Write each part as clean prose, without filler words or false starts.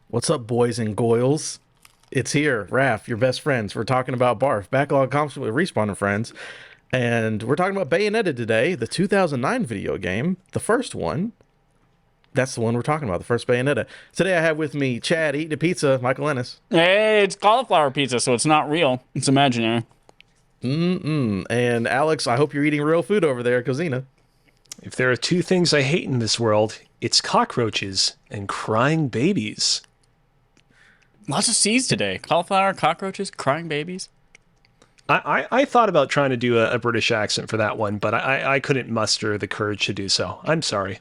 What's up, boys and goyles? It's here, RAF, your best friends. We're talking about BARF, Backlog Conflict with Respawn and Friends. And we're talking about Bayonetta today, the 2009 video game, the first one. That's the one we're talking about, the first Bayonetta. Today I have with me Chad eating a pizza, Michael Ennis. Hey, it's cauliflower pizza, so it's not real. It's imaginary. And Alex, I hope you're eating real food over there, Kozina. If there are two things I hate in this world, it's cockroaches and crying babies. Lots of C's today. Cauliflower, cockroaches, crying babies. I thought about trying to do a British accent for that one, but I couldn't muster the courage to do so. I'm sorry.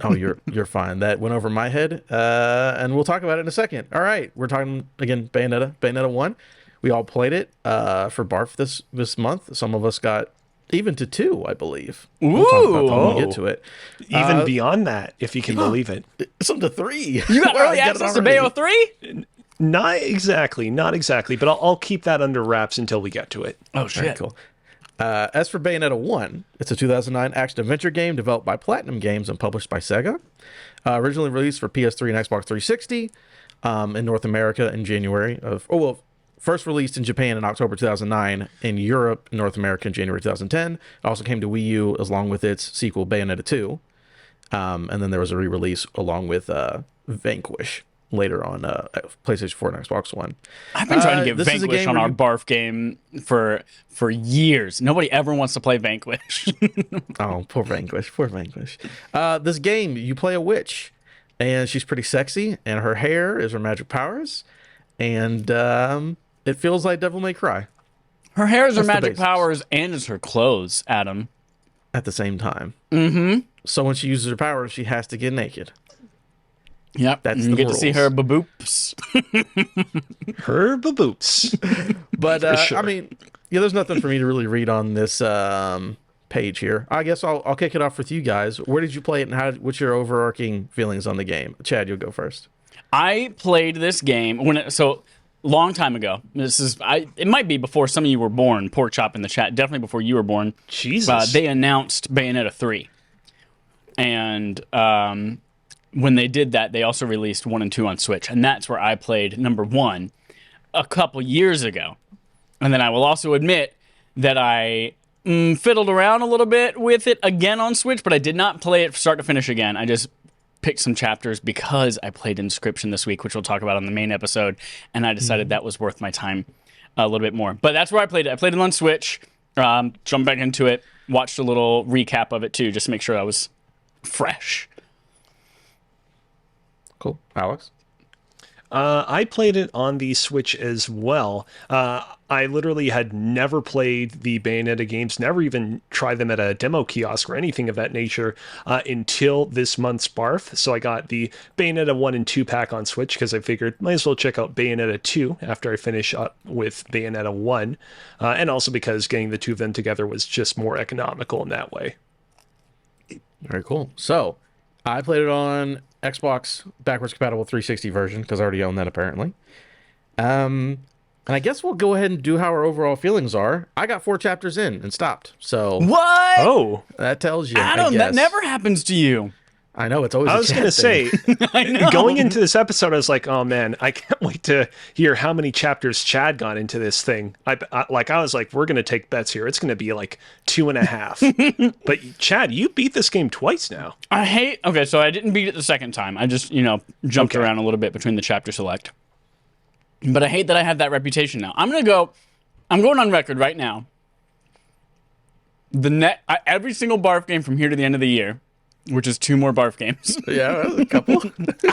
Oh, you're fine. That went over my head, and we'll talk about it in a second. All right, we're talking, again, Bayonetta 1. We all played it for BARF this month. Some of us got even to 2, I believe. We'll talk about that when we get to it. Even beyond that, if you can believe it. Some to 3. You got early access to Bayo 3? Not exactly, but I'll keep that under wraps until we get to it. Oh, shit. Right, cool. As for Bayonetta 1, it's a 2009 action-adventure game developed by Platinum Games and published by Sega. Originally released for PS3 and Xbox 360 in North America in January of... first released in Japan in October 2009, in Europe, North America in January 2010. It also came to Wii U along with its sequel, Bayonetta 2. And then there was a re-release along with Vanquish later on PlayStation 4 and Xbox One. I've been trying to get Vanquish on our BARF game for years. Nobody ever wants to play Vanquish. Oh, poor Vanquish. This game, you play a witch, and she's pretty sexy, and her hair is her magic powers, and it feels like Devil May Cry. Her hair is her magic powers, and it's her clothes, Adam. At the same time. Mm-hmm. So when she uses her powers, she has to get naked. Yep, that's you get to see her baboops. Her baboops. But sure. I mean, yeah, there's nothing for me to really read on this page here. I guess I'll kick it off with you guys. Where did you play it, and what's your overarching feelings on the game? Chad, you'll go first. I played this game long time ago. It might be before some of you were born. Pork chop in the chat. Definitely before you were born. Jesus. They announced Bayonetta 3, and when they did that, they also released 1 and 2 on Switch, and that's where I played number 1 a couple years ago. And then I will also admit that I fiddled around a little bit with it again on Switch, but I did not play it start to finish again. I just picked some chapters because I played Inscription this week, which we'll talk about on the main episode, and I decided that was worth my time a little bit more. But that's where I played it. I played it on Switch, jumped back into it, watched a little recap of it too, just to make sure I was fresh. Cool. Alex? I played it on the Switch as well. I literally had never played the Bayonetta games, never even tried them at a demo kiosk or anything of that nature until this month's BARF. So I got the Bayonetta 1 and 2 pack on Switch because I figured might as well check out Bayonetta 2 after I finish up with Bayonetta 1. And also because getting the two of them together was just more economical in that way. Very cool. So I played it on Xbox backwards compatible 360 version because I already own that apparently. And I guess we'll go ahead and do how our overall feelings are. I got 4 chapters in and stopped. So what? Oh, that tells you. Adam, that never happens to you. I know, it's always. I was going to say, I know. Going into this episode, I was like, oh man, I can't wait to hear how many chapters Chad got into this thing. I was like, we're going to take bets here. It's going to be like 2.5. But Chad, you beat this game twice now. Okay, so I didn't beat it the second time. I just, jumped around a little bit between the chapter select. But I hate that I have that reputation now. I'm going on record right now. Every single BARF game from here to the end of the year, which is 2 more BARF games. Yeah, a couple.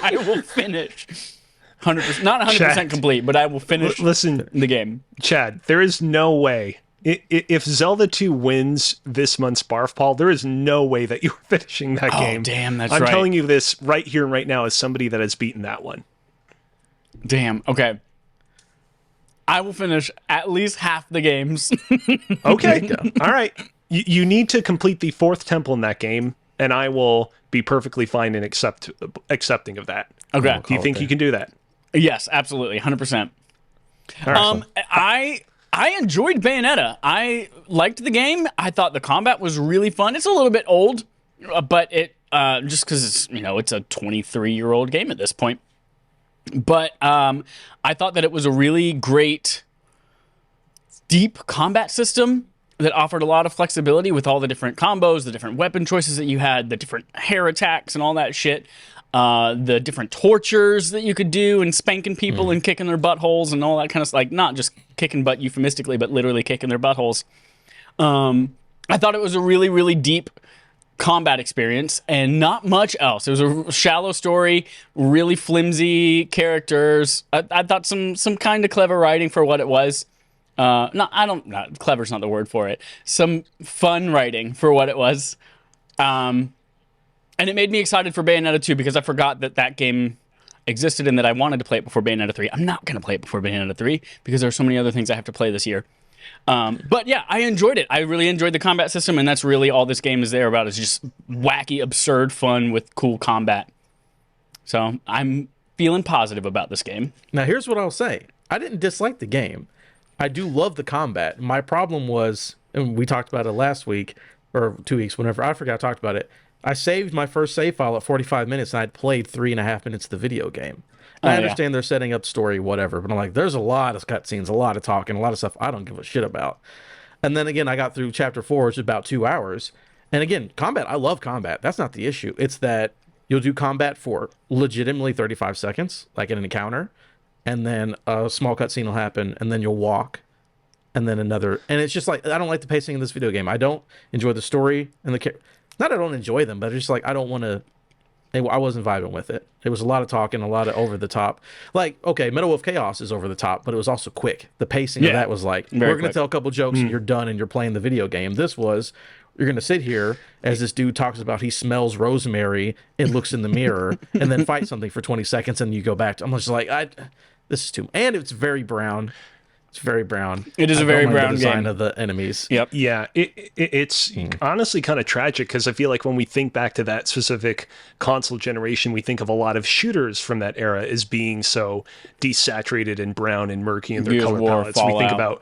I will finish 100%, not 100% Chad, complete, but I will finish the game. Chad, there is no way. If Zelda 2 wins this month's BARF Paul, there is no way that you're finishing that game. Oh, damn, that's right. I'm telling you this right here and right now as somebody that has beaten that one. Damn, okay. I will finish at least half the games. Okay, all right. You need to complete the 4th temple in that game, and I will be perfectly fine and accepting of that. Okay. Do you think you can do that? Yes, absolutely, 100%. All right. I enjoyed Bayonetta. I liked the game. I thought the combat was really fun. It's a little bit old, but it just because it's a 23-year-old game at this point. But I thought that it was a really great, deep combat system that offered a lot of flexibility with all the different combos, the different weapon choices that you had, the different hair attacks and all that shit. The different tortures that you could do and spanking people and kicking their buttholes and all that kind of stuff. Like, not just kicking butt euphemistically, but literally kicking their buttholes. I thought it was a really, really deep combat experience and not much else. It was a shallow story, really flimsy characters. I thought some kind of clever writing for what it was. Clever's not the word for it. Some fun writing for what it was. And it made me excited for Bayonetta 2 because I forgot that game existed and that I wanted to play it before Bayonetta 3. I'm not going to play it before Bayonetta 3 because there are so many other things I have to play this year. But yeah, I enjoyed it. I really enjoyed the combat system, and that's really all this game is there about, is just wacky, absurd fun with cool combat. So I'm feeling positive about this game. Now, here's what I'll say. I didn't dislike the game. I do love the combat. My problem was, and we talked about it last week, or 2 weeks, whenever, I forgot I talked about it. I saved my first save file at 45 minutes, and I'd played 3.5 minutes of the video game. I understand they're setting up story, whatever, but I'm like, there's a lot of cutscenes, a lot of talking, a lot of stuff I don't give a shit about. And then again, I got through chapter 4, which is about 2 hours. And again, combat, I love combat. That's not the issue. It's that you'll do combat for legitimately 35 seconds, like in an encounter, and then a small cutscene will happen, and then you'll walk, and then another. And it's just like, I don't like the pacing in this video game. I don't enjoy the story and the not I don't enjoy them, but it's just like, I don't want to. I wasn't vibing with it. It was a lot of talking, a lot of over the top. Like, okay, Metal Wolf Chaos is over the top, but it was also quick. The pacing of that was like, we're going to tell a couple jokes and you're done and you're playing the video game. This was, you're going to sit here as this dude talks about he smells rosemary and looks in the mirror and then fight something for 20 seconds and you go back to, I'm just like, this is too, and it's very brown. It's very brown. It is a very brown the design game. of the enemies. Yep. Yeah, it's honestly kind of tragic because I feel like when we think back to that specific console generation, we think of a lot of shooters from that era as being so desaturated and brown and murky in their Gears of color War, palettes. We think Fallout.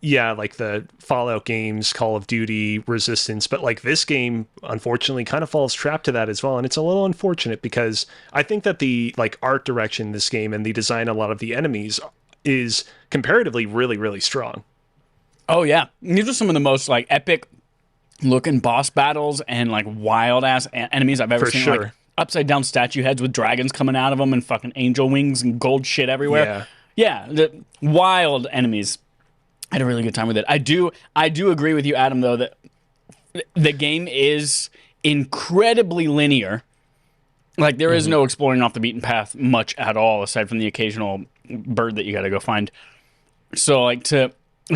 about, like the Fallout games, Call of Duty, Resistance, but like this game, unfortunately, kind of falls trap to that as well. And it's a little unfortunate because I think that the like art direction in this game and the design of a lot of the enemies is comparatively really, really strong. Oh yeah, these are some of the most like epic looking boss battles and like wild ass enemies I've ever For seen. sure. Like upside down statue heads with dragons coming out of them and fucking angel wings and gold shit everywhere. Yeah, the wild enemies. I had a really good time with it. I do agree with you, Adam, though, that the game is incredibly linear. Like there is no exploring off the beaten path much at all, aside from the occasional bird that you got to go find. So it's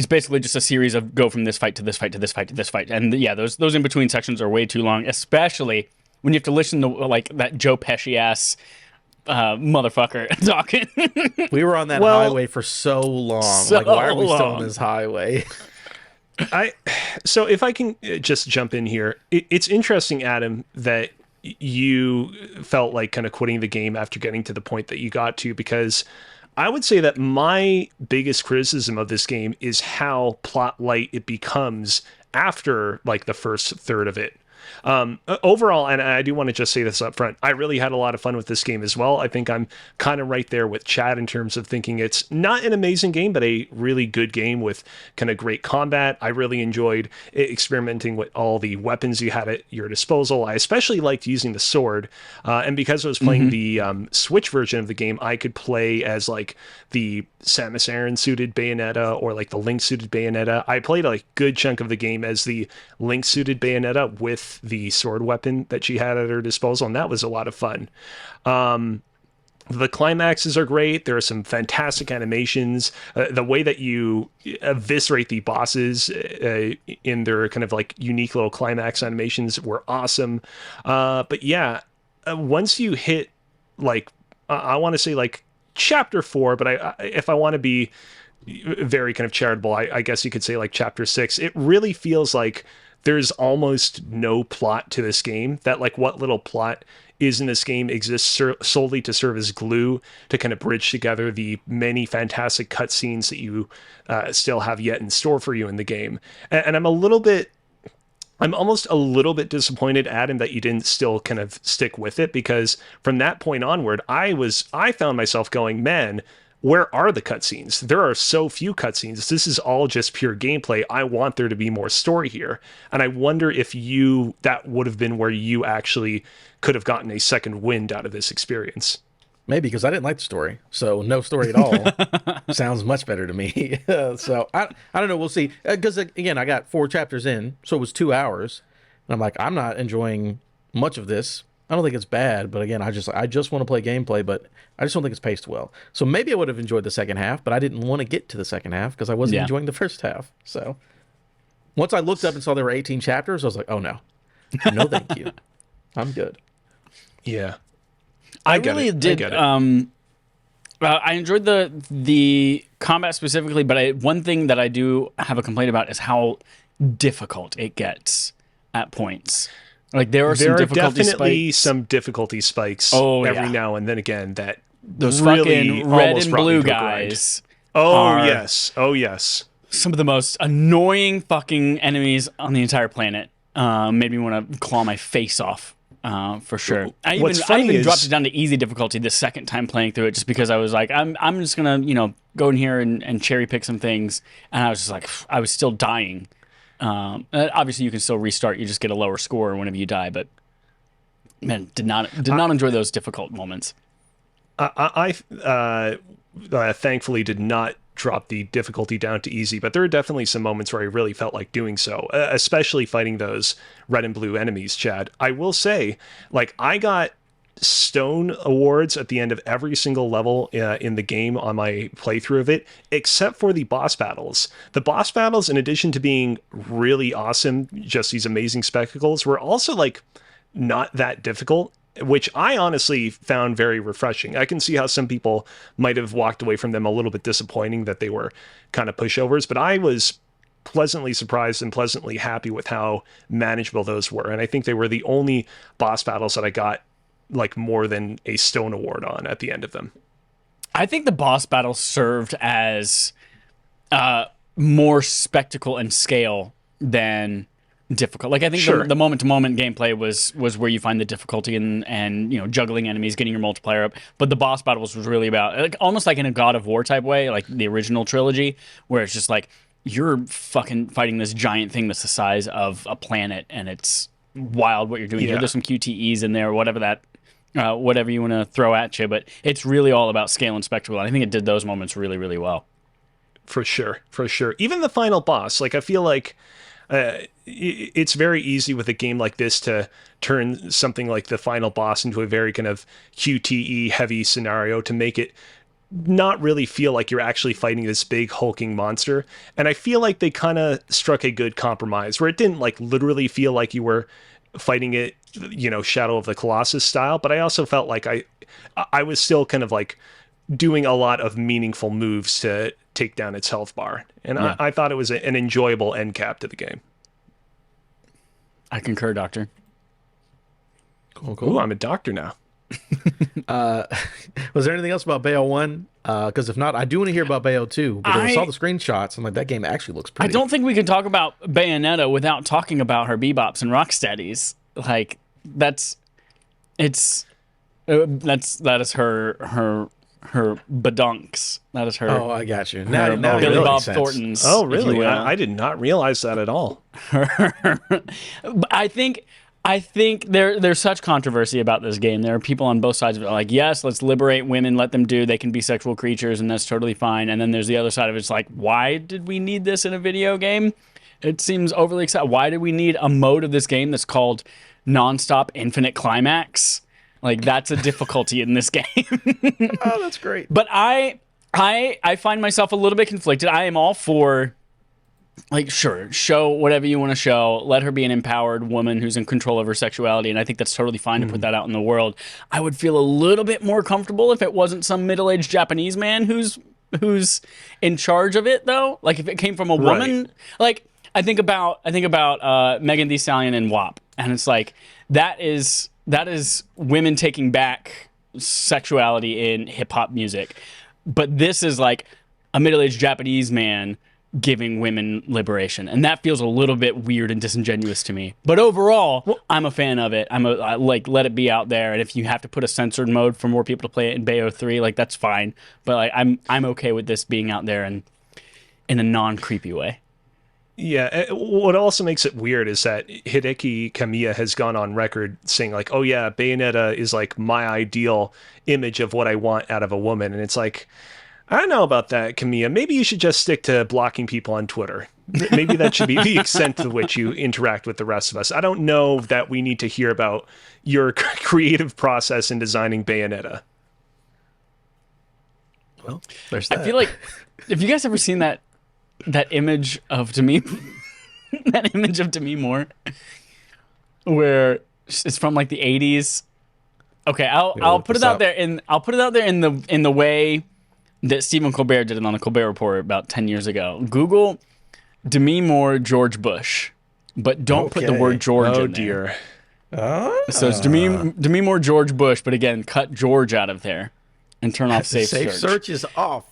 basically just a series of go from this fight to this fight to this fight to this fight, and yeah, those in between sections are way too long, especially when you have to listen to like that Joe Pesci ass motherfucker talking. We were on that highway for so long. Like, why are we still on this highway? So if I can just jump in here, it's interesting, Adam, that you felt like kind of quitting the game after getting to the point that you got to, because I would say that my biggest criticism of this game is how plot light it becomes after like the first third of it. Overall, and I do want to just say this up front, I really had a lot of fun with this game as well. I think I'm kind of right there with Chad in terms of thinking it's not an amazing game, but a really good game with kind of great combat. I really enjoyed experimenting with all the weapons you had at your disposal. I especially liked using the sword. And because I was playing the Switch version of the game, I could play as like the Samus Aran suited Bayonetta or like the Link suited Bayonetta. I played a good chunk of the game as the Link suited Bayonetta with the sword weapon that she had at her disposal, and that was a lot of fun. The climaxes are great. There are some fantastic animations. The way that you eviscerate the bosses in their kind of like unique little climax animations were awesome. But yeah, once you hit like, I want to say like chapter 4, but if I want to be very kind of charitable, I guess you could say like chapter 6, it really feels like there's almost no plot to this game. That like what little plot is in this game exists solely to serve as glue to kind of bridge together the many fantastic cutscenes that you still have yet in store for you in the game. And I'm almost a little bit disappointed, Adam, that you didn't still kind of stick with it, because from that point onward, I found myself going, man, where are the cutscenes? There are so few cutscenes. This is all just pure gameplay. I want there to be more story here. And I wonder if that would have been where you actually could have gotten a second wind out of this experience. Maybe, because I didn't like the story. So no story at all sounds much better to me. So I don't know. We'll see. Because, again, I got 4 chapters in, so it was 2 hours. And I'm like, I'm not enjoying much of this. I don't think it's bad, but again, I just want to play gameplay, but I just don't think it's paced well. So maybe I would have enjoyed the second half, but I didn't want to get to the second half because I wasn't enjoying the first half. So once I looked up and saw there were 18 chapters, I was like, oh no, no thank you, I'm good. Yeah, I really did. I enjoyed the combat specifically, but one thing that I do have a complaint about is how difficult it gets at points. Like there are definitely some difficulty spikes every now and then again that those really fucking red and blue guys. Oh yes. Some of the most annoying fucking enemies on the entire planet. Made me want to claw my face off. For sure. I even dropped it down to easy difficulty the second time playing through it, just because I was like, I'm just gonna go in here and cherry pick some things, and I was just like, I was still dying. Obviously, you can still restart. You just get a lower score whenever you die. But man, did not enjoy those difficult moments. I thankfully did not drop the difficulty down to easy, but there are definitely some moments where I really felt like doing so, especially fighting those red and blue enemies, Chad. I will say, like, I got stone awards at the end of every single level in the game on my playthrough of it, except for the boss battles. The boss battles, in addition to being really awesome, just these amazing spectacles, were also like not that difficult, which I honestly found very refreshing. I can see how some people might have walked away from them a little bit disappointing, that they were kind of pushovers, but I was pleasantly surprised and pleasantly happy with how manageable those were. And I think they were the only boss battles that I got like more than a stone award on at the end of them. I think the boss battles served as more spectacle and scale than difficult. Like, I think the moment-to-moment gameplay was where you find the difficulty and juggling enemies, getting your multiplier up. But the boss battles was really about, like, almost like in a God of War type way, like the original trilogy, where it's just like you're fucking fighting this giant thing that's the size of a planet, and it's wild what you're doing here. There's some QTEs in there, whatever you want to throw at you, but it's really all about scale and spectacle. And I think it did those moments really, really well. For sure. Even the final boss, like, I feel like it's very easy with a game like this to turn something like the final boss into a very kind of QTE heavy scenario, to make it not really feel like you're actually fighting this big hulking monster. And I feel like they kind of struck a good compromise where it didn't like literally feel like you were fighting it, Shadow of the Colossus style, but I also felt like I was still kind of like doing a lot of meaningful moves to take down its health bar. And I thought it was an enjoyable end cap to the game. I concur, Doctor. Cool. Ooh, I'm a doctor now. Was there anything else about Bayo 1? Because if not, I do want to hear about Bayo 2. Because I saw the screenshots. I'm like, that game actually looks pretty. I don't think we can talk about Bayonetta without talking about her bebops and rocksteadies. Like, that is her badunks. That is her. Oh, I got you. Now Billy really Bob sense. Thornton's. Oh, really? I did not realize that at all. I think there's such controversy about this game. There are people on both sides of it like, yes, let's liberate women, let them do. They can be sexual creatures, and that's totally fine. And then there's the other side of it. It's like, why did we need this in a video game? It seems overly exciting. Why did we need a mode of this game that's called nonstop infinite climax? Like, that's a difficulty in this game. Oh, that's great. But I find myself a little bit conflicted. I am all for, like, sure, show whatever you want to show. Let her be an empowered woman who's in control of her sexuality, and I think that's totally fine to put that out in the world. I would feel a little bit more comfortable if it wasn't some middle-aged Japanese man who's in charge of it, though. Like, if it came from a woman, like, I think about Megan Thee Stallion and WAP, and it's like, that is that is women taking back sexuality in hip hop music. But this is like a middle-aged Japanese man giving women liberation, and that feels a little bit weird and disingenuous to me. But overall, I'm a fan of it. I like, let it be out there, and if you have to put a censored mode for more people to play it in Bayo 3, like, that's fine. But like, I'm okay with this being out there and in a non-creepy way. Yeah, what also makes it weird is that Hideki Kamiya has gone on record saying like, "Oh yeah, Bayonetta is like my ideal image of what I want out of a woman," and it's like, I don't know about that, Kamiya. Maybe you should just stick to blocking people on Twitter. Maybe that should be the extent to which you interact with the rest of us. I don't know that we need to hear about your creative process in designing Bayonetta. Well, there's that. I feel like, have you guys ever seen that image of Demi that image of Demi Moore where it's from like the 80s? Okay, I'll put it out there in the way that Stephen Colbert did it on the Colbert Report about 10 years ago. Google Demi Moore George Bush, but don't put the word George in there. So it's Demi Moore George Bush, but again, cut George out of there and turn off safe search. Safe search is off.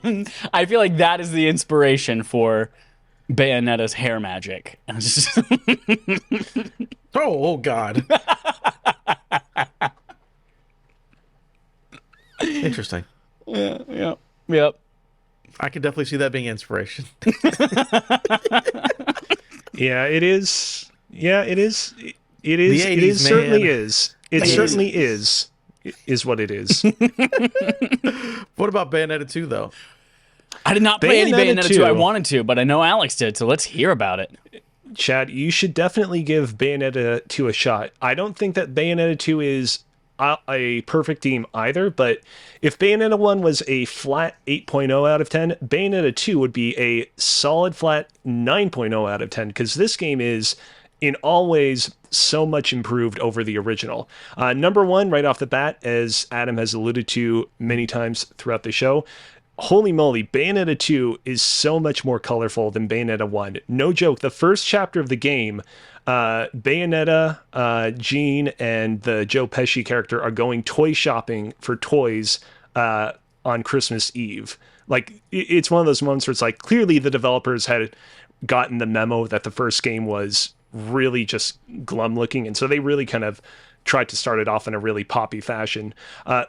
And I feel like that is the inspiration for Bayonetta's hair magic. And it's just Oh God. Interesting. Yep. I could definitely see that being inspiration. Yeah, it is. Yeah, it is. It is. The 80s, it is, man. certainly is. It certainly is what it is. What about Bayonetta 2 though? I did not play any Bayonetta Bayonetta 2. 2. I wanted to, but I know Alex did, so let's hear about it. Chad, you should definitely give Bayonetta 2 a shot. I don't think that Bayonetta 2 is a perfect game either, but if Bayonetta 1 was a flat 8.0 out of 10, Bayonetta 2 would be a solid flat 9.0 out of 10, because this game is in all ways so much improved over the original. Number one, right off the bat, as Adam has alluded to many times throughout the show, holy moly, Bayonetta 2 is so much more colorful than Bayonetta 1. No joke, the first chapter of the game, Bayonetta, Jean, and the Joe Pesci character are going toy shopping for toys on Christmas Eve. Like, it's one of those moments where it's like, clearly the developers had gotten the memo that the first game was really just glum looking, and so they really kind of tried to start it off in a really poppy fashion.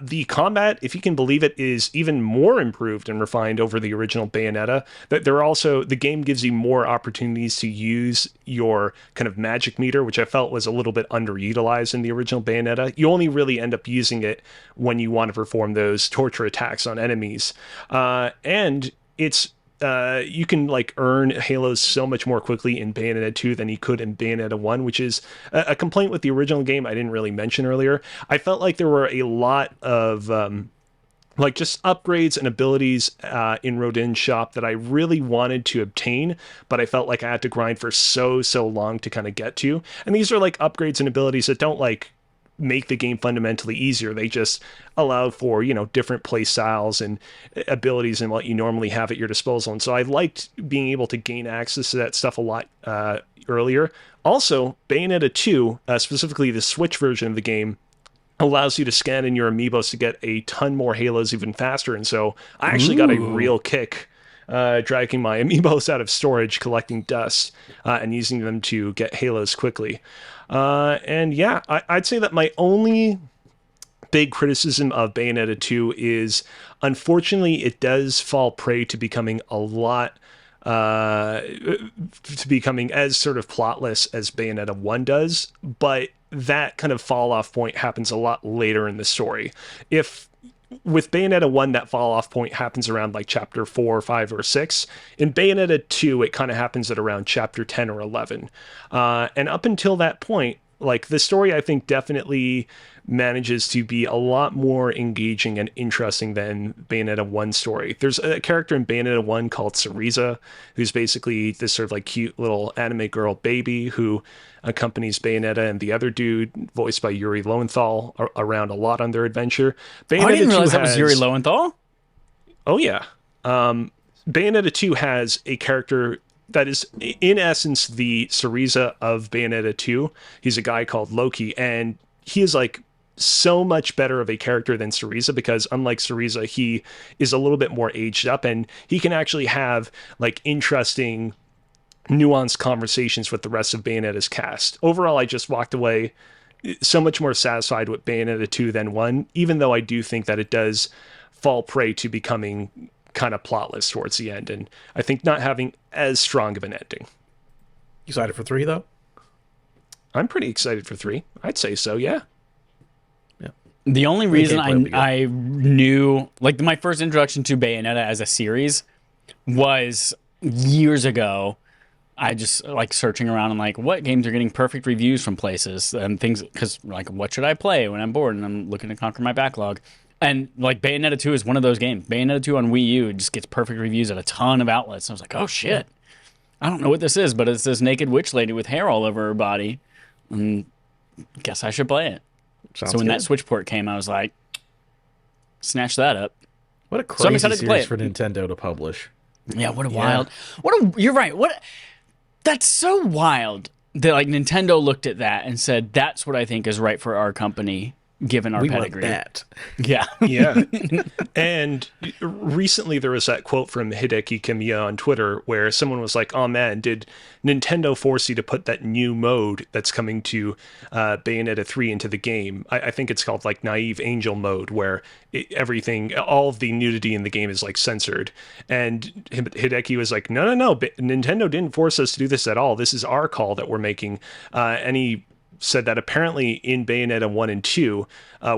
The combat, if you can believe it, is even more improved and refined over the original Bayonetta. That the game gives you more opportunities to use your kind of magic meter, which I felt was a little bit underutilized in the original Bayonetta. You only really end up using it when you want to perform those torture attacks on enemies. And it's you can like earn halos so much more quickly in Bayonetta 2 than you could in Bayonetta 1, which is a complaint with the original game I didn't really mention earlier. I felt like there were a lot of like just upgrades and abilities in Rodin's shop that I really wanted to obtain, but I felt like I had to grind for so long to kind of get to. And these are like upgrades and abilities that don't like make the game fundamentally easier. They just allow for, different play styles and abilities and what you normally have at your disposal. And so I liked being able to gain access to that stuff a lot earlier. Also, Bayonetta 2, specifically the Switch version of the game, allows you to scan in your amiibos to get a ton more halos even faster. And so I actually got a real kick dragging my amiibos out of storage, collecting dust, and using them to get halos quickly. And yeah, I'd say that my only big criticism of Bayonetta 2 is, unfortunately, it does fall prey to becoming a lot, to becoming as sort of plotless as Bayonetta 1 does, but that kind of fall off point happens a lot later in the story. With Bayonetta 1, that fall-off point happens around like chapter 4, 5, or 6. In Bayonetta 2, it kind of happens at around chapter 10 or 11. And up until that point, like, the story, I think, definitely manages to be a lot more engaging and interesting than Bayonetta 1's story. There's a character in Bayonetta 1 called Cereza, who's basically this sort of like cute little anime girl baby who accompanies Bayonetta and the other dude, voiced by Yuri Lowenthal, around a lot on their adventure. Bayonetta I didn't realize that has, was Yuri Lowenthal. Oh, yeah. Bayonetta 2 has a character that is, in essence, the Cereza of Bayonetta 2. He's a guy called Loki, and he is like so much better of a character than Cereza, because unlike Cereza, he is a little bit more aged up, and he can actually have like interesting, nuanced conversations with the rest of Bayonetta's cast. Overall, I just walked away so much more satisfied with Bayonetta 2 than 1, even though I do think that it does fall prey to becoming kind of plotless towards the end, and I think not having as strong of an ending. You excited for 3 though? I'm pretty excited for 3. I'd say so, yeah. Yeah. The only reason gameplay will be good. I knew, like, my first introduction to Bayonetta as a series was years ago. I just like searching around and like, what games are getting perfect reviews from places and things, because like, what should I play when I'm bored and I'm looking to conquer my backlog? And like Bayonetta 2 is one of those games. Bayonetta 2 on Wii U just gets perfect reviews at a ton of outlets. And I was like, oh shit, I don't know what this is, but it's this naked witch lady with hair all over her body. And guess I should play it. Sounds so when good. that Switch port came, I was like, snatch that up. What a I'm crazy excited to play series it. for Nintendo to publish. Yeah, what a wild. You're right. That's so wild that like Nintendo looked at that and said, that's what I think is right for our company, given our We pedigree. want that. Yeah. Yeah. And recently there was that quote from Hideki Kamiya on Twitter where someone was like, oh man, did Nintendo force you to put that new mode that's coming to Bayonetta 3 into the game? I think it's called like Naive Angel mode, where all of the nudity in the game is like censored. And Hideki was like, no, Nintendo didn't force us to do this at all. This is our call that we're making. And he said that apparently in Bayonetta 1 and 2,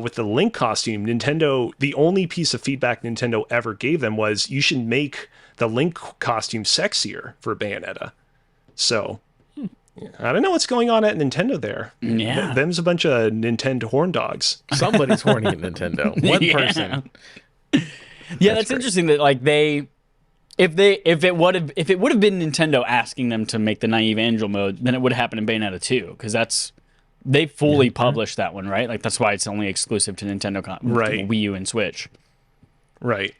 with the Link costume, Nintendo, the only piece of feedback Nintendo ever gave them was, you should make the Link costume sexier for Bayonetta. So, I don't know what's going on at Nintendo there. Yeah. Them's a bunch of Nintendo horn dogs. Somebody's horny at Nintendo. One Yeah. person. Yeah, that's interesting that like if it would have been Nintendo asking them to make the Naive Angel mode, then it would have happened in Bayonetta 2, because they fully published that one, right? Like that's why it's only exclusive to Nintendo, Right. Wii U and Switch. Right.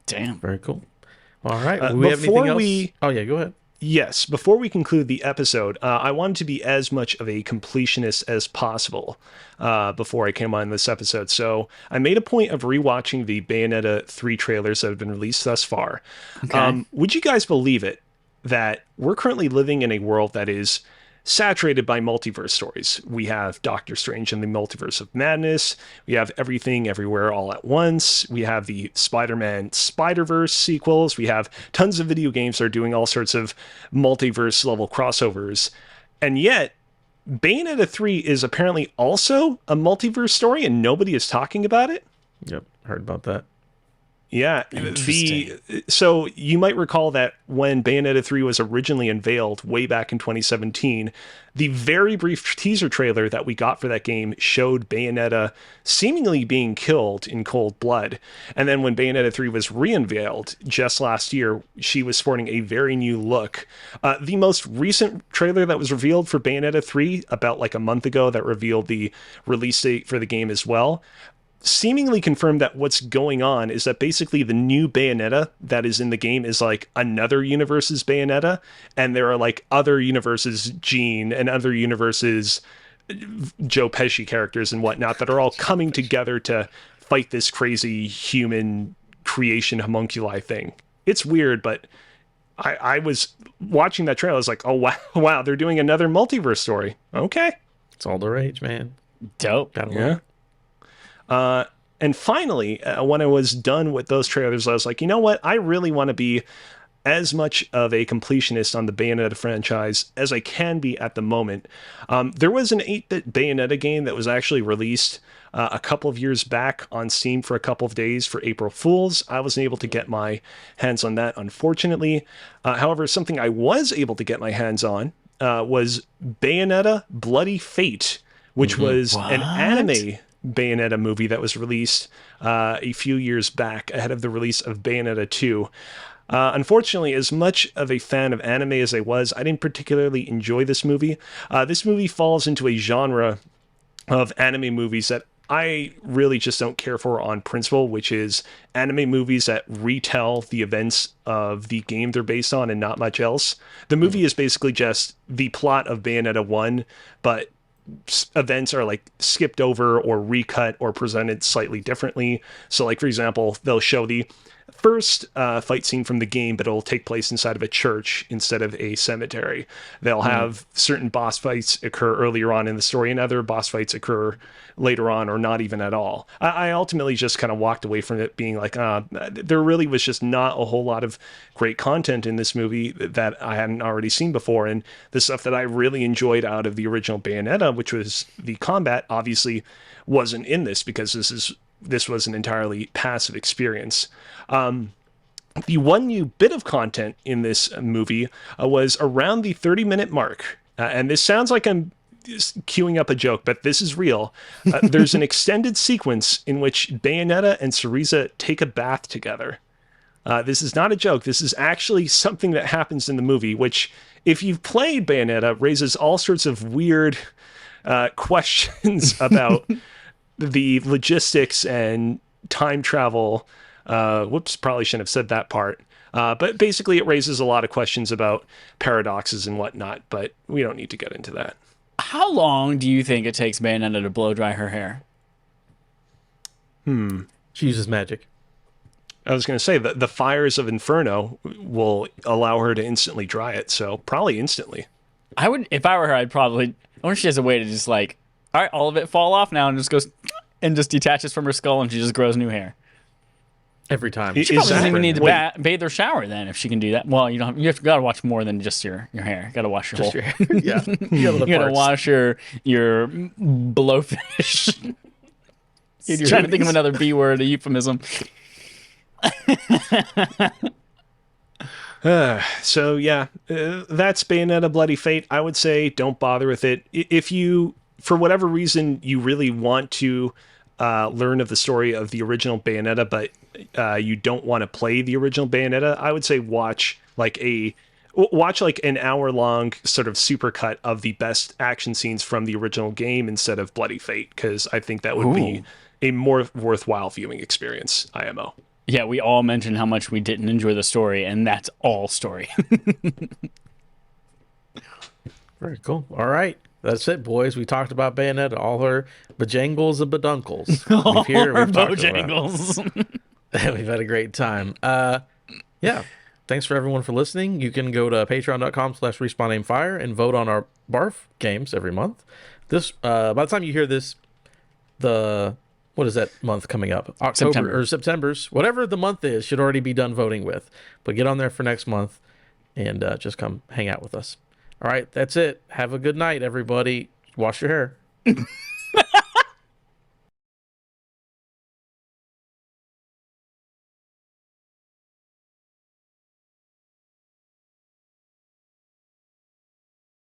Damn. Very cool. All right. Do we have anything else? Oh yeah, go ahead. Yes, before we conclude the episode, I wanted to be as much of a completionist as possible before I came on this episode. So I made a point of rewatching the Bayonetta 3 trailers that have been released thus far. Okay. Would you guys believe it that we're currently living in a world that is saturated by multiverse stories? We have Doctor Strange and the Multiverse of Madness. We have Everything Everywhere All at Once. We have the Spider-Man Spider-Verse sequels. We have tons of video games that are doing all sorts of multiverse level crossovers. And yet, Bayonetta 3 is apparently also a multiverse story and nobody is talking about it. Yep, heard about that. Yeah, Interesting. So you might recall that when Bayonetta 3 was originally unveiled way back in 2017, the very brief teaser trailer that we got for that game showed Bayonetta seemingly being killed in cold blood. And then when Bayonetta 3 was re-unveiled just last year, she was sporting a very new look. The most recent trailer that was revealed for Bayonetta 3 about like a month ago that revealed the release date for the game as well, seemingly confirmed that what's going on is that basically the new Bayonetta that is in the game is like another universe's Bayonetta, and there are like other universes Jean and other universes Joe Pesci characters and whatnot that are all coming together to fight this crazy human creation homunculi thing. It's weird, but I was watching that trailer. I was like, oh wow, they're doing another multiverse story. Okay. It's all the rage, man. Dope. Gotta Yeah. love it. And finally, when I was done with those trailers, I was like, you know what? I really want to be as much of a completionist on the Bayonetta franchise as I can be at the moment. There was an 8-bit Bayonetta game that was actually released a couple of years back on Steam for a couple of days for April Fools. I wasn't able to get my hands on that, unfortunately. However, something I was able to get my hands on was Bayonetta Bloody Fate, which was an anime Bayonetta movie that was released a few years back ahead of the release of Bayonetta 2. Unfortunately, as much of a fan of anime as I was, I didn't particularly enjoy this movie. This movie falls into a genre of anime movies that I really just don't care for on principle, which is anime movies that retell the events of the game they're based on and not much else. The movie is basically just the plot of Bayonetta 1, but events are like skipped over or recut or presented slightly differently. So like, for example, they'll show the first fight scene from the game, but it'll take place inside of a church instead of a cemetery. They'll have certain boss fights occur earlier on in the story, and other boss fights occur later on, or not even at all. I ultimately just kind of walked away from it being like, there really was just not a whole lot of great content in this movie that I hadn't already seen before. And the stuff that I really enjoyed out of the original Bayonetta, which was the combat, obviously wasn't in this, because this was an entirely passive experience. The one new bit of content in this movie was around the 30-minute mark. And this sounds like I'm queuing up a joke, but this is real. There's an extended sequence in which Bayonetta and Cereza take a bath together. This is not a joke. This is actually something that happens in the movie, which, if you've played Bayonetta, raises all sorts of weird questions about the logistics and time travel. Whoops, probably shouldn't have said that part. But basically, it raises a lot of questions about paradoxes and whatnot, but we don't need to get into that. How long do you think it takes Bayonetta to blow dry her hair? She uses magic. I was going to say that the fires of Inferno will allow her to instantly dry it, so probably instantly. I would, if I were her, I'd probably. I wonder if she has a way to just like, all right, all of it fall off now, and just goes and just detaches from her skull, and she just grows new hair. Every time. She probably doesn't even need to bathe or shower then if she can do that. Well, you don't. You have got to watch more than just your hair. You got to wash your Just whole. your hair. Yeah. You got to wash your blowfish. You're trying to think of another B word, a euphemism. So yeah, that's Bayonetta Bloody Fate. I would say don't bother with it. If you, for whatever reason, you really want to learn of the story of the original Bayonetta, but you don't want to play the original Bayonetta, I would say watch like an hour-long sort of supercut of the best action scenes from the original game instead of Bloody Fate, because I think that would be a more worthwhile viewing experience, IMO. Yeah, we all mentioned how much we didn't enjoy the story, and that's all story. Very cool. All right. That's it, boys. We talked about Bayonetta, all her bajangles and badunkles. We've talked about. We've had a great time. Yeah. Thanks for everyone for listening. You can go to patreon.com/respawnaimefire and vote on our BARF games every month. This by the time you hear this, what is that month coming up? October or September's, whatever the month is, should already be done voting with. But get on there for next month and just come hang out with us. All right, that's it. Have a good night, everybody. Wash your hair.